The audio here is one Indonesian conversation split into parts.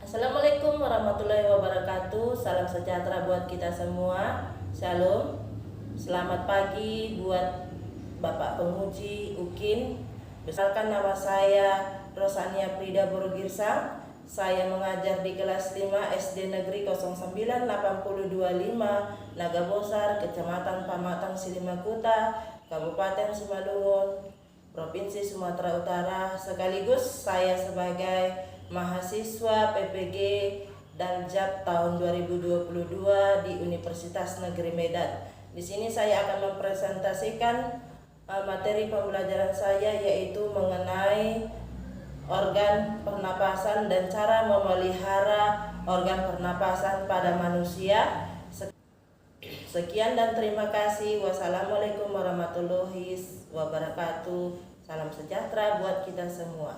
Assalamualaikum warahmatullahi wabarakatuh. Salam sejahtera buat kita semua. Shalom. Selamat pagi buat Bapak Penguji Ukin. Beserkan nama saya Rosania Prida Borogirsang. Saya mengajar di kelas 5 SD Negeri 09825 Nagabosar, Kecamatan Pamatang Silimakuta, Kabupaten Simalungun, Provinsi Sumatera Utara. Sekaligus saya sebagai mahasiswa PPG Daljab tahun 2022 di Universitas Negeri Medan. Di sini saya akan mempresentasikan materi pembelajaran saya, yaitu mengenai organ pernapasan dan cara memelihara organ pernapasan pada manusia. Sekian dan terima kasih. Wassalamualaikum warahmatullahi wabarakatuh. Salam sejahtera buat kita semua.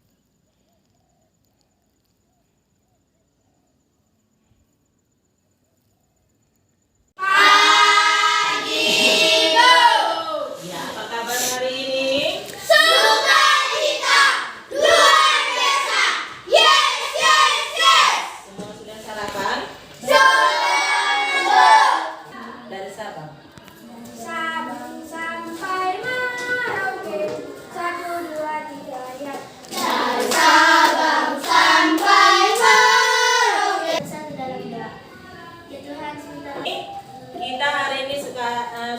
Kita hari ini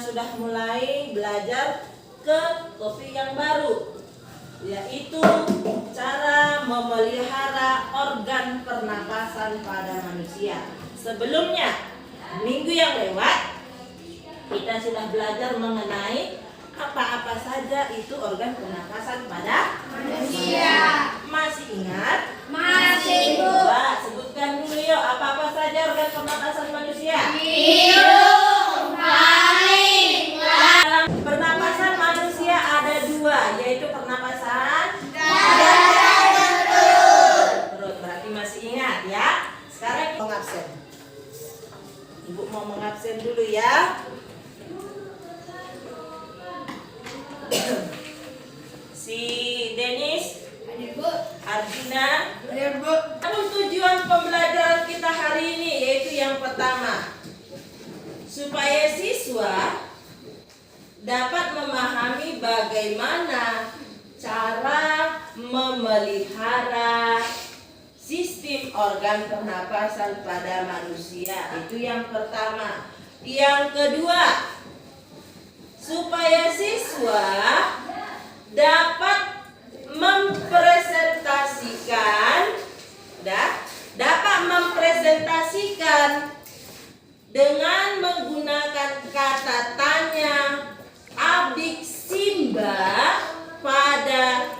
sudah mulai belajar ke topik yang baru, yaitu cara memelihara organ pernapasan pada manusia. Sebelumnya, minggu yang lewat, kita sudah belajar mengenai apa-apa saja itu organ pernapasan pada manusia. Masih ingat? Masih, Bu. Coba sebutkan dulu yuk, apa-apa saja organ pernapasan manusia. Hidung, taring, Dalam pernapasan manusia ada dua, yaitu pernapasan dada dan perut. perut. Berarti masih ingat ya. Sekarang kita mengabsen. Ibu mau mengabsen dulu ya. Si Denis, Hadir, Bu. Arjuna. Hadir, Bu. Namun tujuan pembelajaran kita hari ini yaitu yang pertama, supaya siswa dapat memahami bagaimana cara memelihara sistem organ pernapasan pada manusia. Itu yang pertama. Yang kedua, supaya siswa dapat mempresentasikan dengan menggunakan kata tanya, abdik, simba pada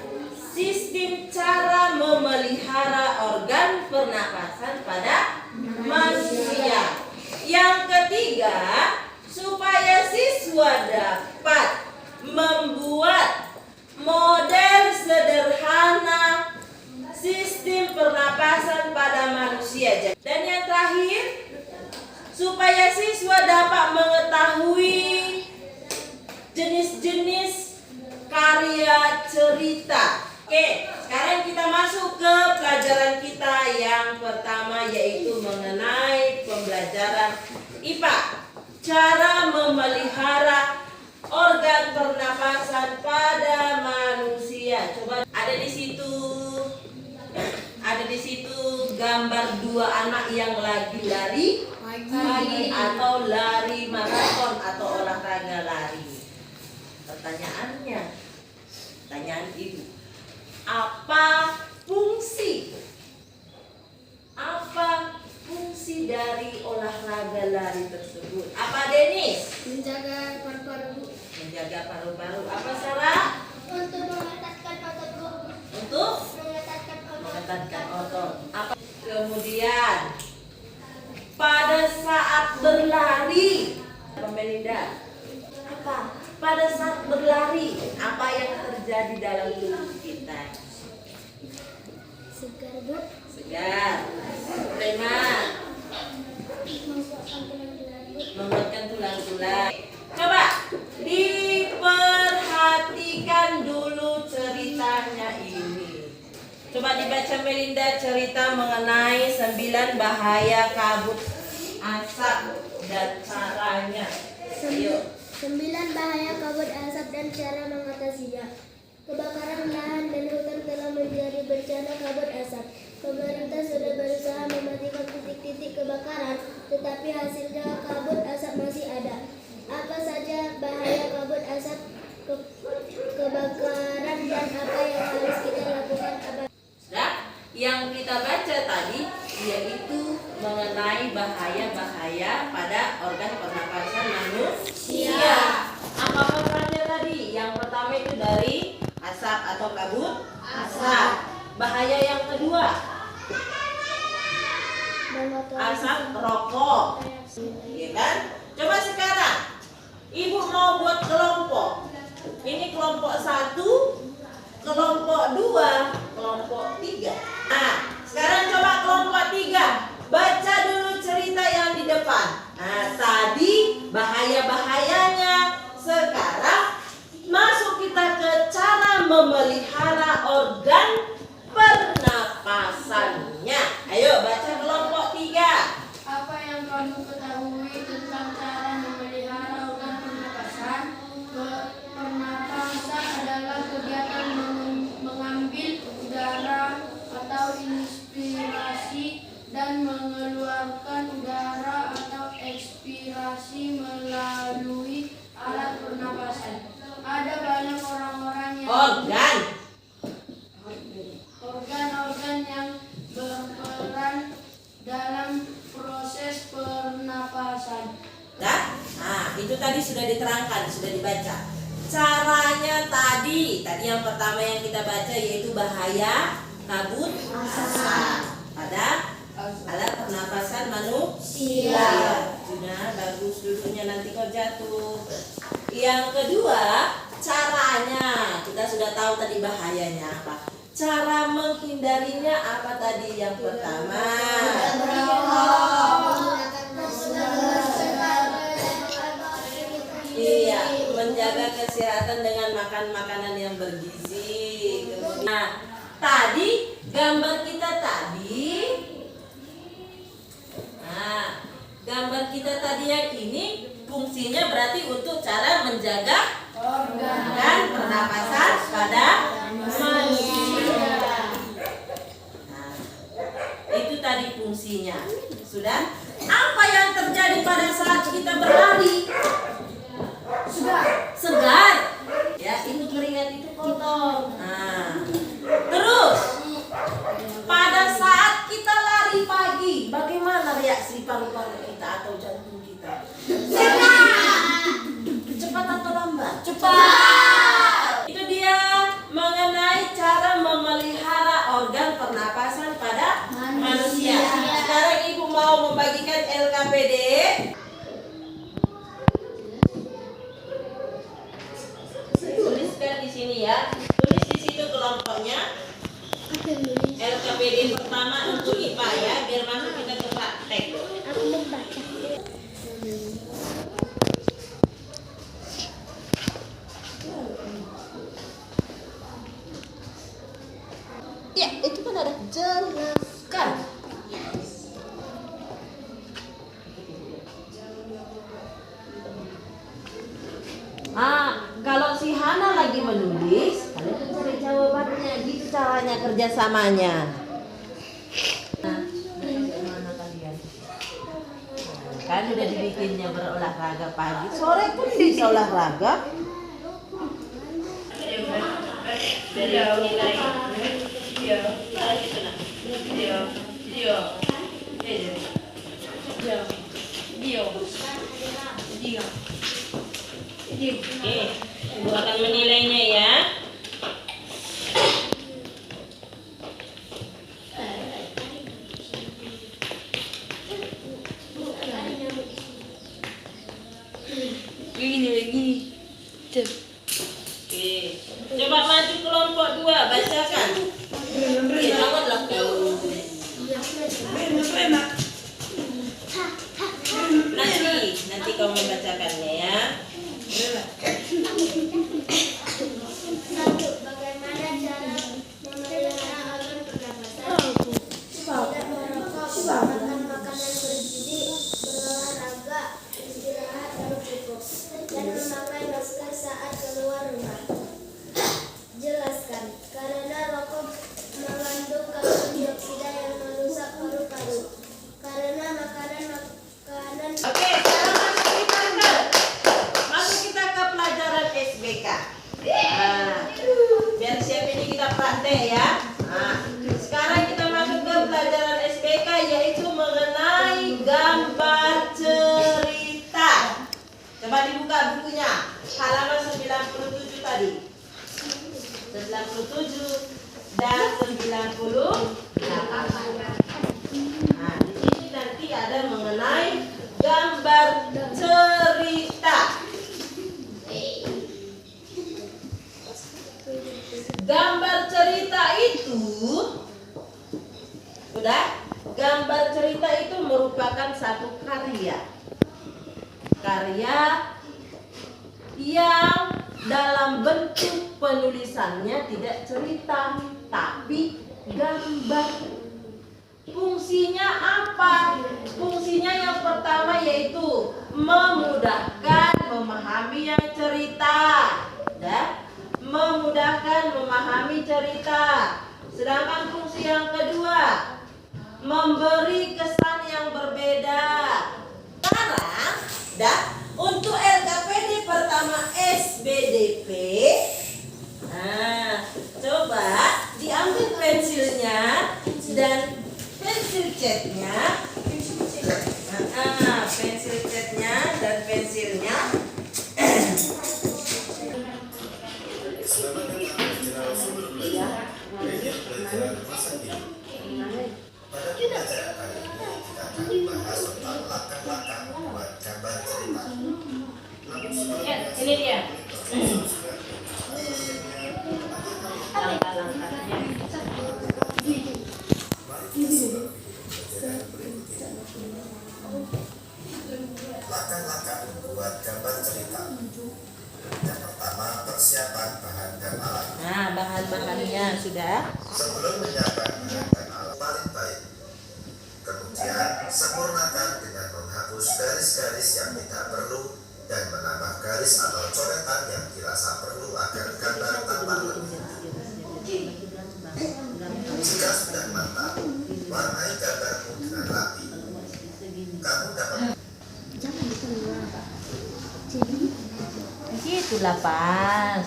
sistem cara memelihara organ pernapasan pada manusia. Yang ketiga, supaya siswa dapat membuat model sederhana sistem pernapasan pada manusia. Dan yang terakhir, supaya siswa dapat mengetahui jenis-jenis karya cerita. Oke, sekarang kita masuk ke pelajaran kita yang pertama, yaitu mengenai pembelajaran IPA. Cara memelihara organ pernapasan pada manusia. Coba ada di situ gambar dua anak yang lagi lari pagi atau lari maraton atau olahraga lari. Pertanyaan ibu, apa fungsi dari olahraga lari tersebut? Apa, Denis? Menjaga paru-paru, Bu. Menjaga paru-paru. Apa, Sarah? Untuk mengetatkan otot, Bu. Untuk Mengetatkan mengetatkan otot. Apa? Kemudian pada saat berlari, Melinda, apa? Pada saat berlari, apa yang terjadi dalam tubuh kita? Segar, Bu. Segar. Preman. Menguatkan tulang-tulang. Coba diperhatikan dulu ceritanya ini. Coba Coba dibaca Melinda cerita mengenai 9 bahaya kabut asap dan caranya. Ayo. 9 bahaya kabut asap dan cara mengatasinya. Kebakaran lahan dan hutan telah menjadi bencana kabut asap. Pemerintah sudah berusaha mematikan titik-titik kebakaran, tetapi hasilnya kabut asap masih ada. Apa saja bahaya kabut asap, kebakaran, dan apa yang harus kita lakukan? Sudah? Yang kita baca tadi yaitu mengenai bahaya-bahaya pada organ pernapasan manusia. Apa-apanya tadi? Yang pertama itu dari asap atau kabut asap. Bahaya yang kedua, asap rokok. Iya kan? Coba sekarang Ibu mau buat kelompok. Ini kelompok 1, kelompok 2, kelompok 3. Nah, sekarang coba kelompok 3. Baca dulu cerita yang di depan. Nah, tadi bahaya-bahayanya. Sekarang masuk kita ke cara memelihara organ pernapasannya. Ayo baca kelompok 3. Apa yang kamu ketahui tentang cara memelihara organ pernapasan? Pernapasan adalah kegiatan mengambil udara atau inspirasi dan mengeluarkan udara atau ekspirasi melalui alat pernapasan. Ada banyak orang-orang yang organ-organ yang berperan dalam proses pernapasan. Nah, itu tadi sudah diterangkan, sudah dibaca. Caranya tadi yang pertama yang kita baca yaitu bahaya kabut asap pada alat pernapasan manusia. Sudah bagus duduknya, nanti kau jatuh. Yang kedua, caranya kita sudah tahu tadi bahayanya apa. Cara menghindarinya apa tadi? Yang pertama, iya, menjaga kesehatan dengan makan makanan yang bergizi. Nah, tadi gambar kita tadi. Nah, gambar kita tadi yang ini fungsinya berarti untuk cara menjaga organ pernapasan pada manusia. Nah, itu tadi fungsinya. Sudah? Apa yang terjadi pada saat kita berlari? Segar. Ya, itu keringat itu kotor. Nah, terus pada saat kita lari pagi, bagaimana reaksi paru-paru kita atau jantung kita? Cepat atau lambat? Cepat. Itu dia mengenai cara memelihara organ pernapasan pada manusia. Sekarang Ibu mau membagikan LKPD. Tuliskan di sini ya. Tulis di situ kelompoknya. LKPD pertama untuk IPA ya, biar masuk kita ke praktek. Aku membaca. Ya, itu kan ada jelaskan. Kalau si Hana lagi menulis, kalian cari jawabannya, gitu caranya kerjasamanya. Nah, mana kalian? Kan udah dibikinnya berolahraga pagi, sore pun bisa olahraga. Oke, Ibu akan menilainya ya. Gini. Oke, coba maju kelompok 2, bacakan. Janganlah kau. dibuka bukunya. Halaman 97 tadi. 97 dan 98. Nah, di sini nanti ada mengenai gambar cerita. Gambar cerita itu sudah. Gambar cerita itu merupakan satu karya yang dalam bentuk penulisannya tidak cerita tapi gambar. Fungsinya apa? Fungsinya yang pertama yaitu memudahkan memahami yang cerita, memudahkan memahami cerita. Sedangkan fungsi yang kedua, memberi kesan yang berbeda. Sekarang, untuk LKPD pertama SBDP, nah, coba diambil pensilnya dan pensil catnya, pensil catnya dan pensilnya. Pada pembelajaran kali ini kita akan membahas tentang latar-latar membuat gambar cerita. Namun sebelumnya, Ini dia. latar-latar membuat gambar cerita. Yang pertama, persiapan bahan dan alat. Nah, bahan-bahannya sudah. Sebelum menyiapkan bahan dan alat paling baik, kemudian sempurnakan dengan menghapus garis-garis yang tidak perlu dan menambah garis atau coretan yang dirasa perlu agar gambar tampak lebih. Jika sudah matang, warnai gambarmu dengan rapi. Kamu dapat Situlah pas.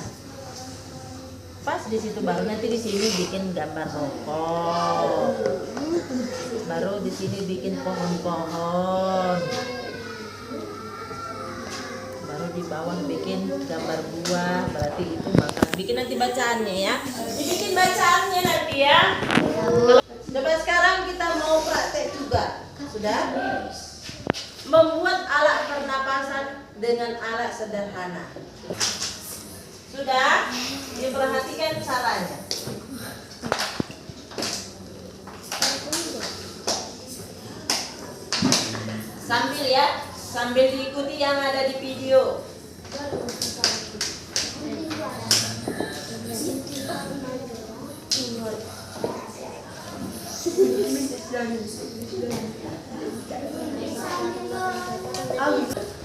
Pas di situ baru nanti di sini bikin gambar rokok. Baru di sini bikin pohon-pohon. Baru di bawah bikin gambar buah, berarti itu makan. Bikin nanti bacaannya ya. Dibikin bacaannya nanti ya. Coba sekarang kita mau praktek juga. Sudah? Membuat alat pernapasan dengan alat sederhana. Sudah? Diperhatikan caranya. Sambil ya, sambil diikuti yang ada di video.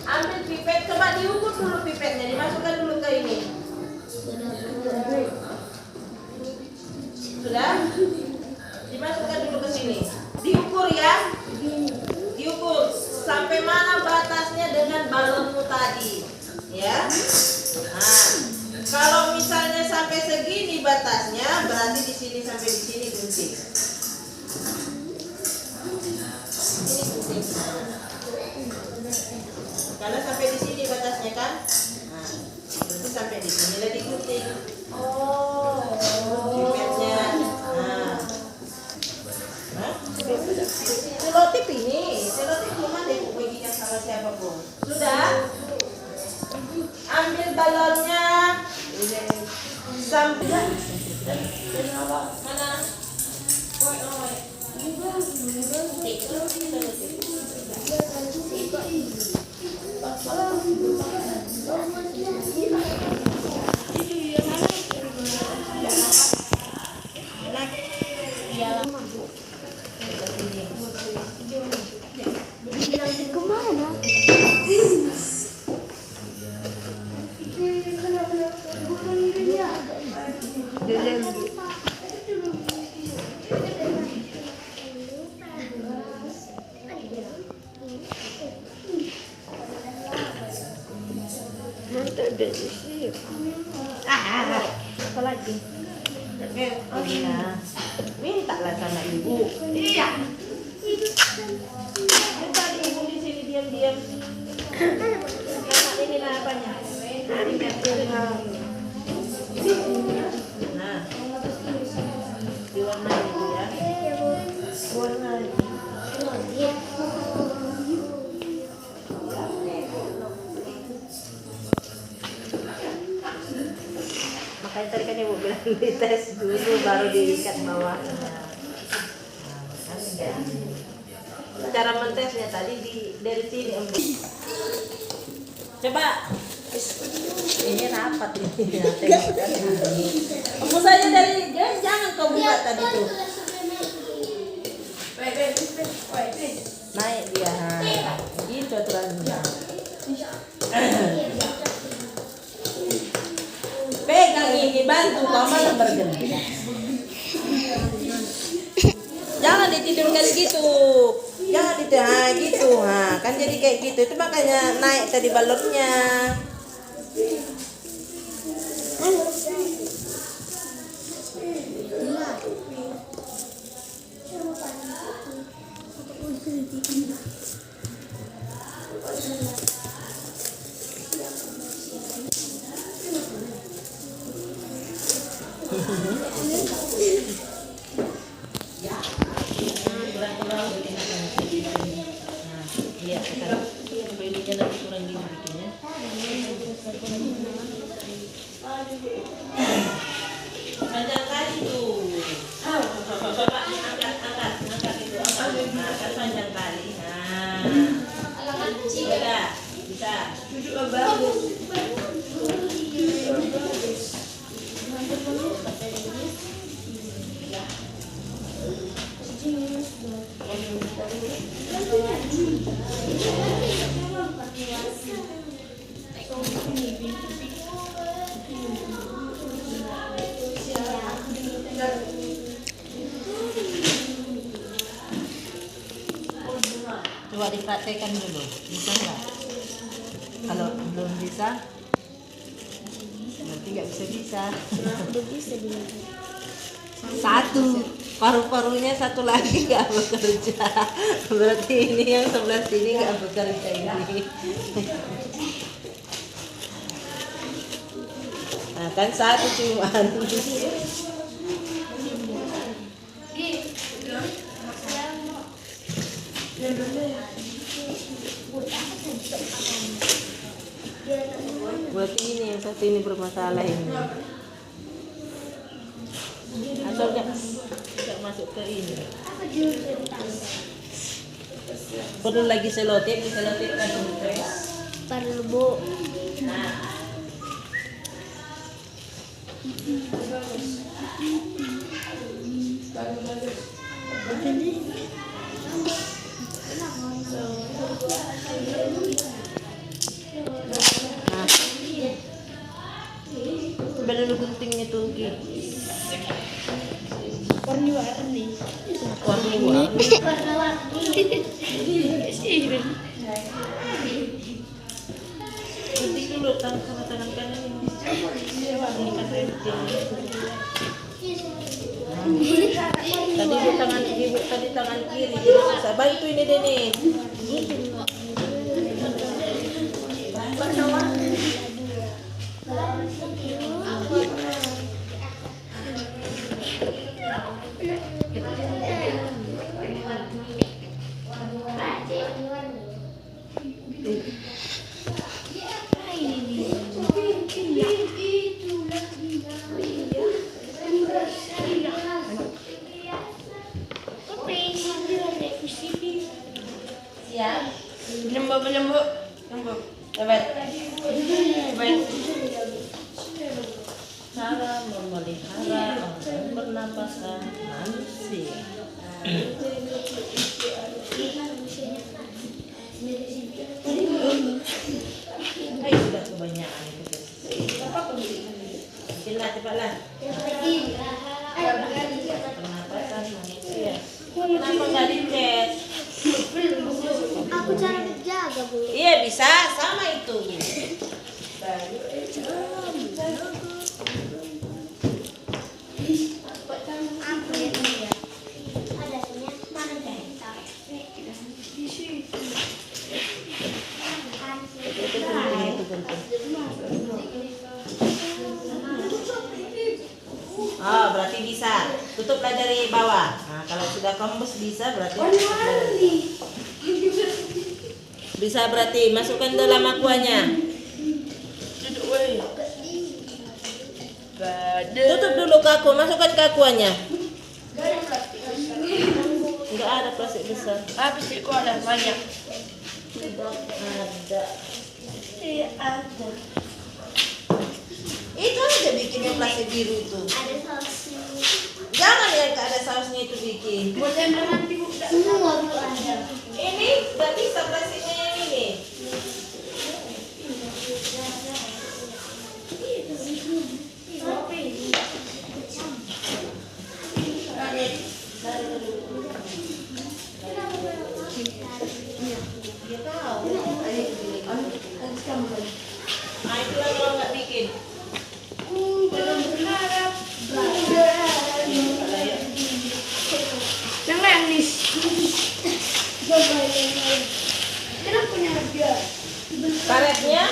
Ambil pipet, coba diukur dulu pipetnya, dimasukkan dulu ke ini. Sudah? Dimasukkan dulu ke sini. Diukur ya. Diukur sampai mana batasnya dengan balonmu tadi. Ya. Nah, kalau misalnya sampai segini batasnya, berarti di sini sampai di sini gunting. Ini gunting. Karena sampai di sini batasnya kan. Nah, berarti sampai di sini lagi gunting. Pipetnya. Nah. Selotip ini, selotip belum ada yang bagikan sama siapapun. Sudah? Ambil balonnya. Sambil. Mana? Apa lagi? Mintalah sama ibu. Iya. Minta ibu di sini diam-diam. Ini lah apanya? Nah, diwarnai itu ya. Warna. Makanya tadi kan ibu bilang dites dulu baru diikat bawahnya. Cara mentesnya tadi dari sini ambil. Coba. Ini rapat ini. Kamu saja dari jangan kau buka tadi tuh. Naik dia. Gitu aturannya. Pegang ini bantu kau malah bergerak. Jangan ditidurkan gitu. Jangan gitu. Nah, kan jadi kayak gitu. Itu makanya naik tadi balonnya. Iya, sekarang belinya nanti kurang gini bikinnya. Panjang kali tuh. Coba angkat itu apa? Angkat panjang kali. Nah, udah bisa. Coba dipraktekkan dulu, bisa nggak? Kalau belum bisa, berarti nggak bisa. Satu, paru-parunya satu lagi nggak bekerja. Berarti ini yang sebelah sini nggak bekerja ini. Nah, kan satu cuman. Berarti ini yang satu ini bermasalah ini. Atau nggak masuk ke ini. Perlu lagi selotip kan terus. Perlu Bu. Nah, Coba dulu guntingnya tuh Gi. Warna-warni. Gunting dulu sama tangan kanan ini. Ini kan renting. Tadi ibu tangan kiri jadi susah. Bantu ini deh nih. siap. Nyembuk. Hebat. Cara memelihara organ pernapasan manusia. Sudah kebanyakan itu. Cepatlah, cepatlah. Pernapasan manusia. Kenapa nggak dites? Aku cara jaga Bu. Iya bisa, sama itu. Aku ya. Ada sini mana deh? Itu gunting itu Udah kembus bisa berarti. Bisa berarti masukkan dalam aquanya. Tutup dulu ke aku, masukkan ke aquanya. Enggak ada plastik besar. Habis itu ada banyak. Tidak ada. Iya ada. Itu aja bikin yang plastik biru itu. Ada sausnya. Jangan yang tak ada sausnya itu bikin. Boleh nanti buka. Semua Bu ada. Ini nggak bisa plastiknya yang ini. Dia tahu. Nah itulah kalau nggak bikin. Yang manis. Kenapa punya dia? Karetnya?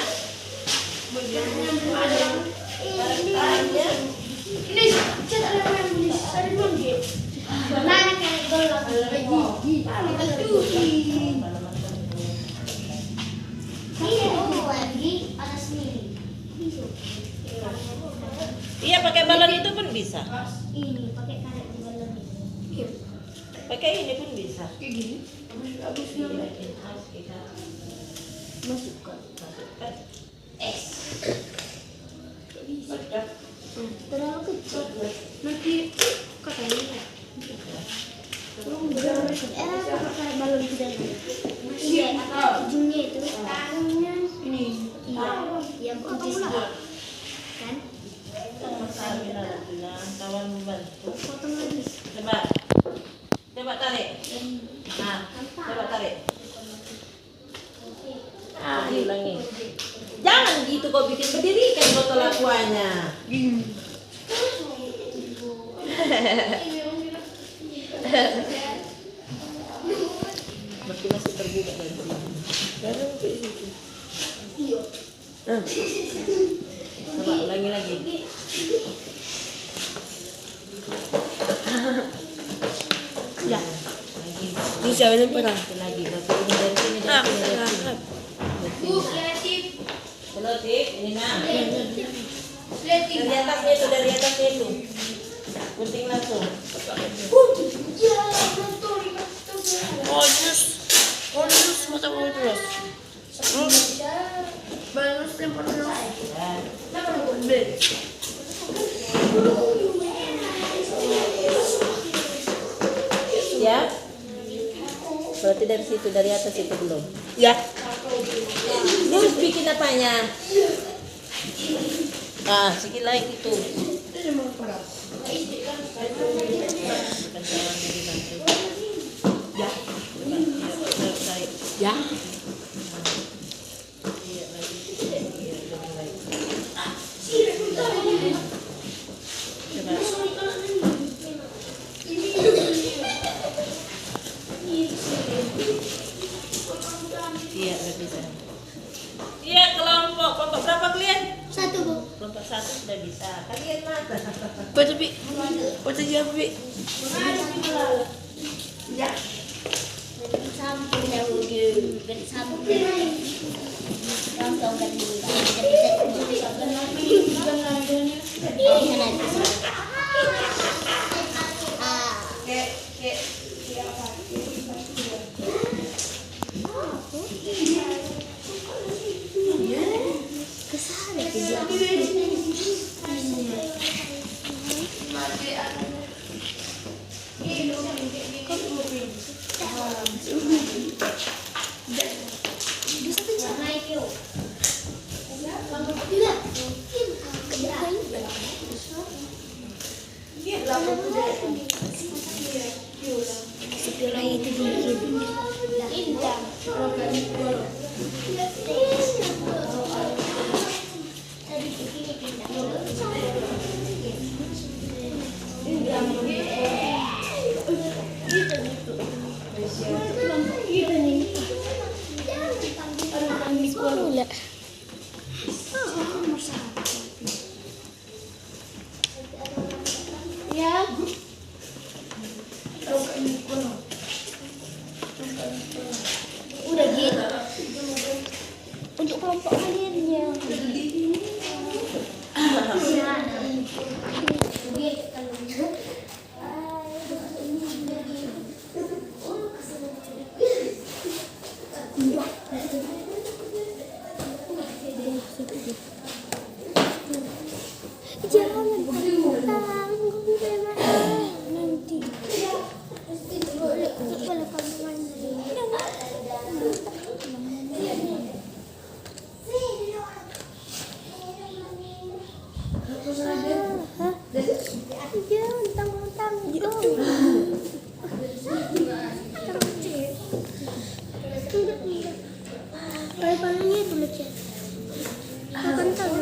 Karetnya. Ini cetak yang manis. Ada belum dia? Mana kayak golok? Iya, lagi ada sendiri. Iya pakai balon itu pun bisa. Ini pakai karet di dalam ini. Pakai ini pun bisa. Kayak gini. Habisnya. Masukkan. Terlalu kecil. Nanti katanya. Pakai balon di dalam. Iya, apa ujungnya itu? Ini. Iya, yang kunci sedikit. Kan? Kawan membantu. Potong lagi. Coba tarik. Nah, coba tarik. Ulangi. Jangan gitu kau bikin berdiri kan botol aquanya. Masih terbuka dari sini. Coba ulangi lagi. Ya. Lagi. Bisa benar pernah. Lagi. Berarti ini dari sini dari sini dari sini. Kreatif. Selotip, ini nah. Kreatif. Dari atasnya itu. Gunting langsung. Bonus mata bonus. Bonus lempar bonus. Ya. Berarti dari situ, dari atas itu belum. Ya. Terus bikin apanya? Ah, sikit lagi itu. Ya. Ya. Iya, bisa. Iya, kelompok berapa kalian? Satu, Bu. Kelompok 1 sudah bisa. Kalian mana? Baca bi. Baca jawab bi. Ya. Sampul dahulu. Sampul. Langsung kan dulu. Segera itu bikin. Indah. Tadi bikin pindah. Ya. Jangan tanggung nanti. Boleh kamu main. Jangan tanggung. Kalau palingnya itu lecet. Akan tahu.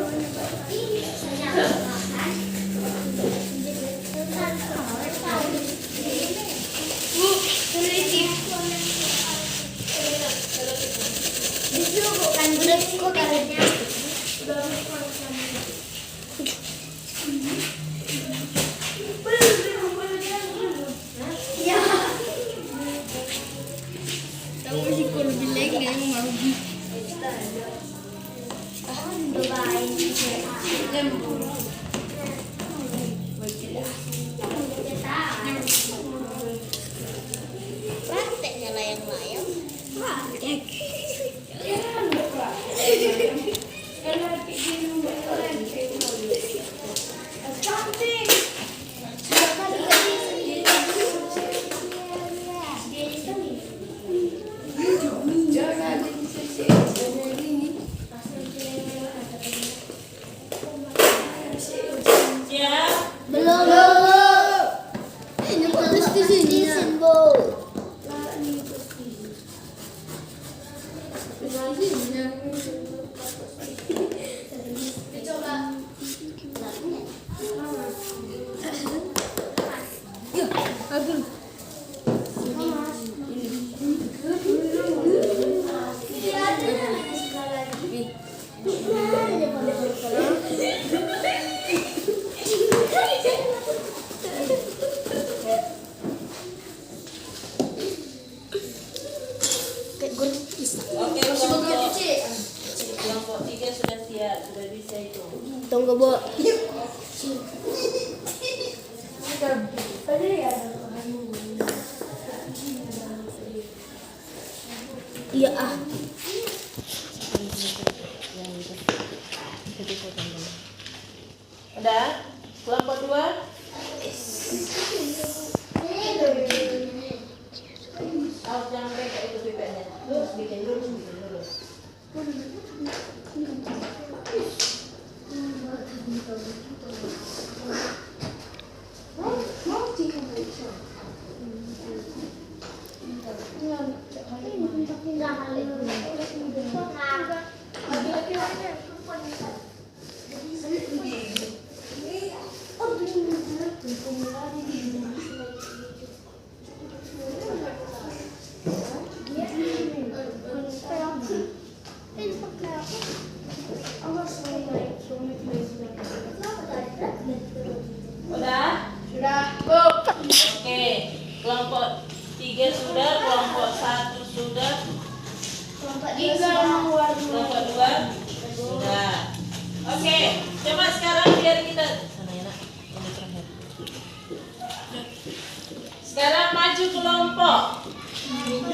Prakteknya layang-layang. Oke, kelompok 3 sudah siap, sudah bisa itu. Tunggu, Bu. Iya ah. Udah? Kelompok 2? Awas jangan bengkak itu pipetnya. Lurus bikin, lurus. Udah? Sudah, Bu. Oke. Kelompok 3 sudah, kelompok 1 sudah, Kelompok 2 sudah. Oke, coba sekarang biar kita sana ya nak. Ini terakhir. Sekarang maju kelompok 2.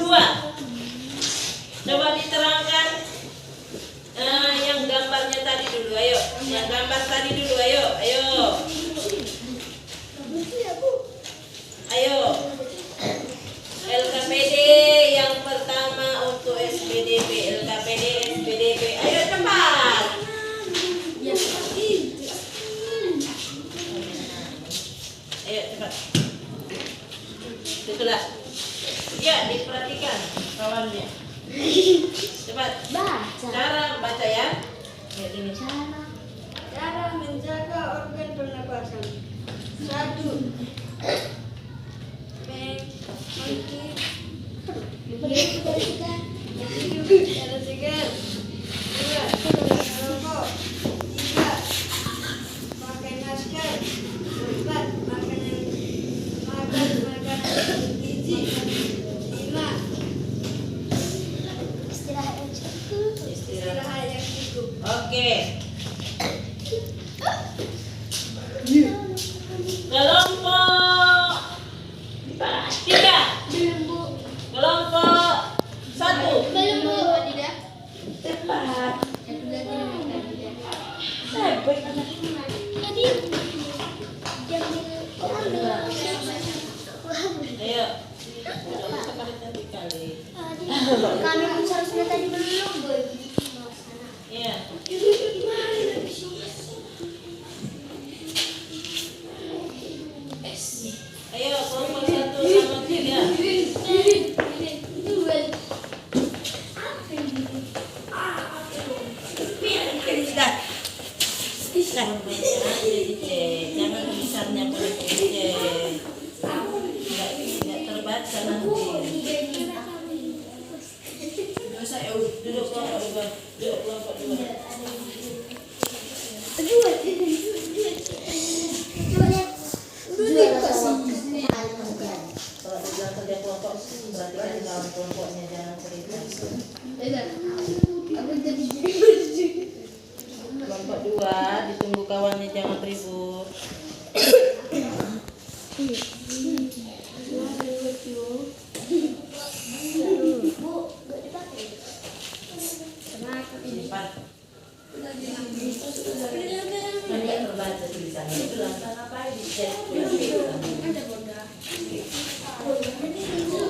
Coba diterangkan yang gambarnya tadi dulu, ayo. Yang gambar tadi dulu, ayo. LKPD yang pertama untuk SPDP, LKPD, SPDP. Ayo cepat. Ayo cepat. Itulah. Ya, diperhatikan kawannya. Cepat. Baca. Cara baca ya. Ya ini. Cara menjaga organ pernapasan. 1. Cara segar. 2. Rokok. 3. Pakai masker. 4. Makan makanan gizi. 5. Istirahat yang cukup. Istirahat yang cukup. Oke. Kelompok 3. Belum, Bu. Kelompok 1. Belum, Bu. Kami pun seharusnya tadi belum. Iya. Ayo kelompok 1 sama 3. Jangan besarnya nggak terbaca nanti. Duduk kelompok 2. Kalau dibilang kerja kelompok berarti kan di dalam kelompoknya jangan cerita. Kelompok 2 ditunggu kawannya jangan ribut. Cepat. Nggak terbaca tulisannya. Itu langsung ngapain dicek?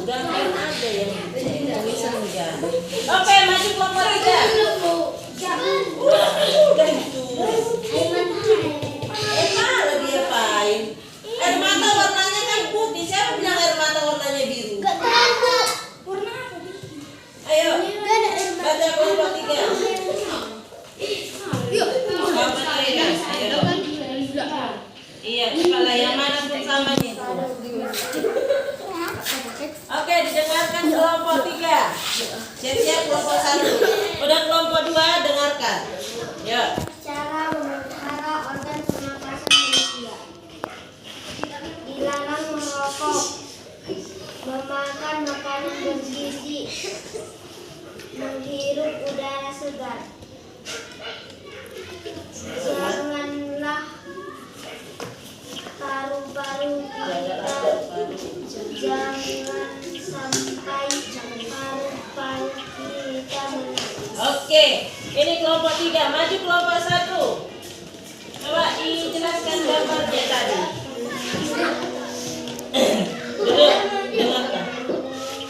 Gambar aja yang tulisan udah. Oke, maju kelompok 3. Udah itu. Malah dia apain? Air mata warnanya kan putih. Siapa bilang air mata warnanya biru? Ayo, baca kelompok 3. Kelompok 3. Ayo. Iya, kepala yang mana pun sama nih. Oke, didengarkan kelompok 3. Siap-siap kelompok 1. Udah kelompok 2 dengarkan. Yuk. Cara memelihara organ pernapasan manusia. Dilarang merokok, memakan makanan bergizi, menghirup udara segar. Janganlah paru-paru kita, jangan sampai paru-paru kita Oke, ini kelompok 3. Maju kelompok 1. Coba dijelaskan gambarnya tadi. Duduk, dengarkan.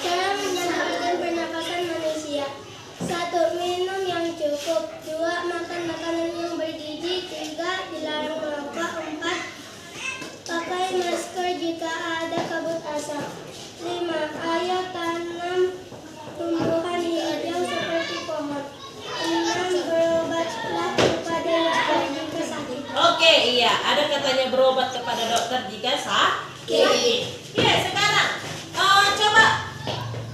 Cara menjaga pernapasan manusia. 1. Minum yang cukup. 2. Makan makanan yang bergizi. 3. Dilarang merokok. 4. Pakai masker jika ada kabut asap. 5. Ayo tanam tumbuhan hijau seperti pohon. 6. Berobatlah kepada dokter jika sakit. Oke, iya. Ada katanya berobat kepada dokter jika sakit. Iya, sekarang coba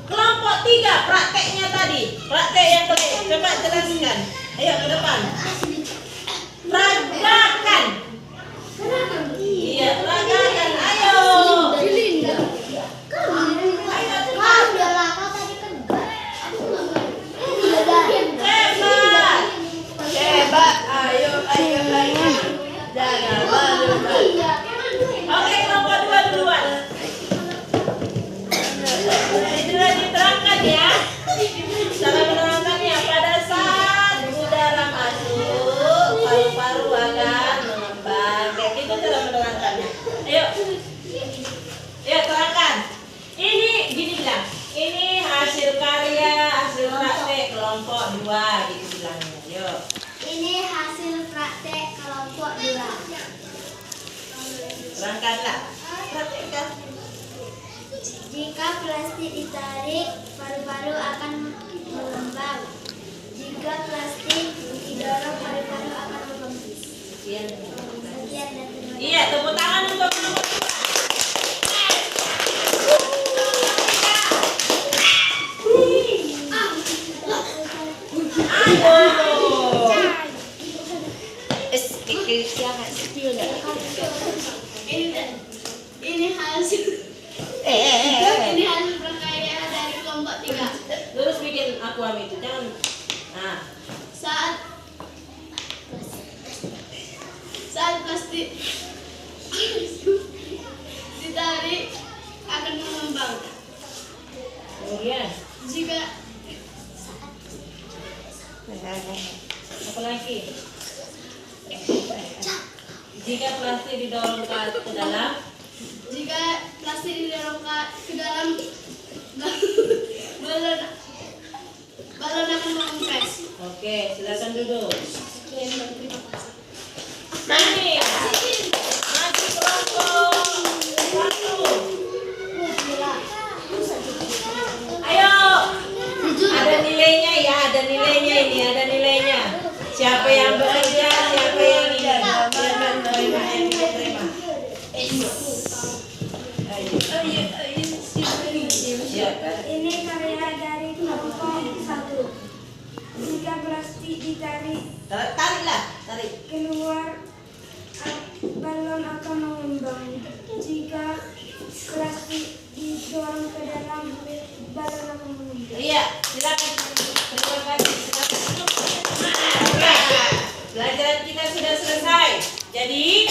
kelompok 3 prakteknya tadi. Praktek yang kalian coba jelaskan. Ayo ke depan. Peragakan. Iya, peragakan. Ayo. Hebat. Ayo. Jangan malu. Oke, kelompok 2 duluan. Diterangkan ya. Cara menerangkannya, pada saat udara masuk, paru-paru akan mengembang. Kayak gitu cara menerangkannya. Ayo. Ya, terangkan. Ini gini bilang. Ini hasil karya, hasil praktek kelompok 2 gitu bilangnya. Yuk. Ini hasil praktek kelompok 2. Terangkanlah. Praktekkan. Jika plastik ditarik, paru-paru akan mengembang. Jika plastik didorong, paru-paru akan mengembis. Sekian. Sekian dan terima kasih. Iya, tepuk tangan untuk kelompok 2. Ini hasil prakarya dari kelompok 3. Terus bikin akuam itu, jangan. Nah, Saat plastik ditarik akan mengembang. kemudian Jika apa lagi? Jika plastik didorong ke dalam, plastik didorong ke dalam balon Oke, silakan duduk. Mari, maju kelompok 1. Ayo, ada nilainya ya, ada nilainya ini, ada nilainya. Siapa yang bekerja, siapa yang ini. Terima. Siapa? Ini karya dari kelompok 1. Jika plastik ditarik Tariklah, tarik. keluar, balon akan mengembang. Jika plastik didorong ke dalam, balon akan mengembang. Iya, silakan. Terima kasih. Oke, pelajaran kita sudah selesai. Jadi,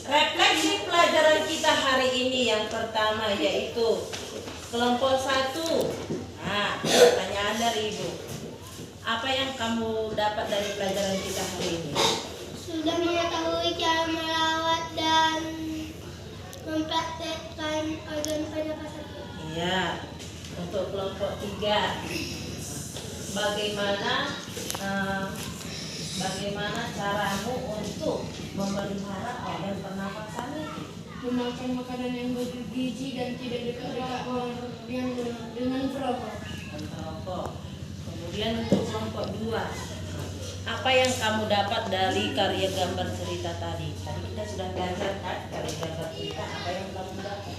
refleksi pelajaran kita hari ini yang pertama yaitu kelompok 1. Nah, pertanyaan dari Ibu. Apa yang kamu dapat dari pelajaran kita hari ini? Sudah mengetahui cara merawat dan mempraktekkan organ pernapasan. Iya. Untuk kelompok 3, bagaimana caramu untuk memelihara organ pernapasan? Memakan makanan yang bergizi dan tidak dekat-dekat yang dengan perokok. Perokok. Kemudian untuk kelompok 2, apa yang kamu dapat dari karya gambar cerita tadi? Tadi kita sudah belajar kan karya gambar cerita. Apa yang kamu dapat?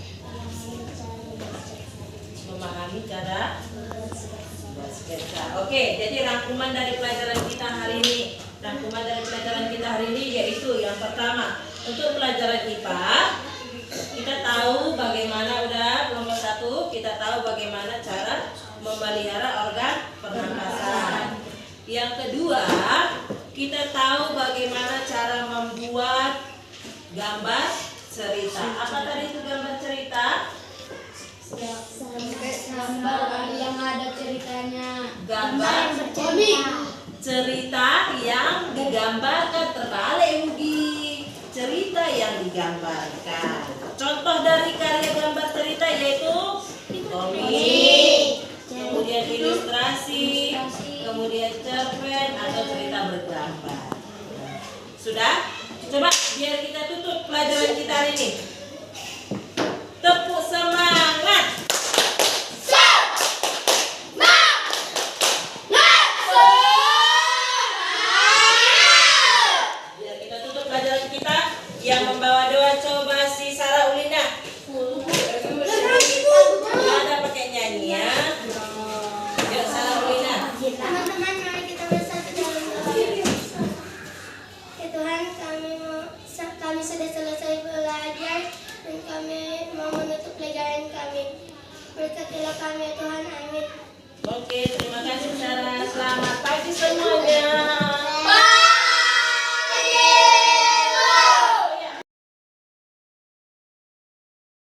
Memahami cara sketsa. Oke, jadi rangkuman dari pelajaran kita hari ini. Rangkuman dari pelajaran kita hari ini yaitu yang pertama, untuk pelajaran IPA kita tahu bagaimana kelompok 1, kita tahu bagaimana cara memelihara organ pernapasan. Yang kedua, kita tahu bagaimana cara membuat gambar cerita. Apa tadi itu gambar cerita? Gambar yang ada ceritanya. Gambar cerita yang digambarkan, terbalik Ugi. Cerita yang digambarkan. Contoh dari karya gambar cerita yaitu komik, kemudian ilustrasi, kemudian cerpen atau cerita bergambar. Sudah? Coba biar kita tutup pelajaran kita hari ini. Tepuk semangat. Biar kita tutup pelajaran kita yang membawa doa, coba si Sarah Ulina. Ada pakai nyanyi ya. Yuk Sarah Ulina. Teman-teman, mari kita bersatu dalam doa. Ya Tuhan, kami sudah selesai belajar dan kami mau menutup pelajaran kami. Berkatilah kami ya Tuhan. Amin.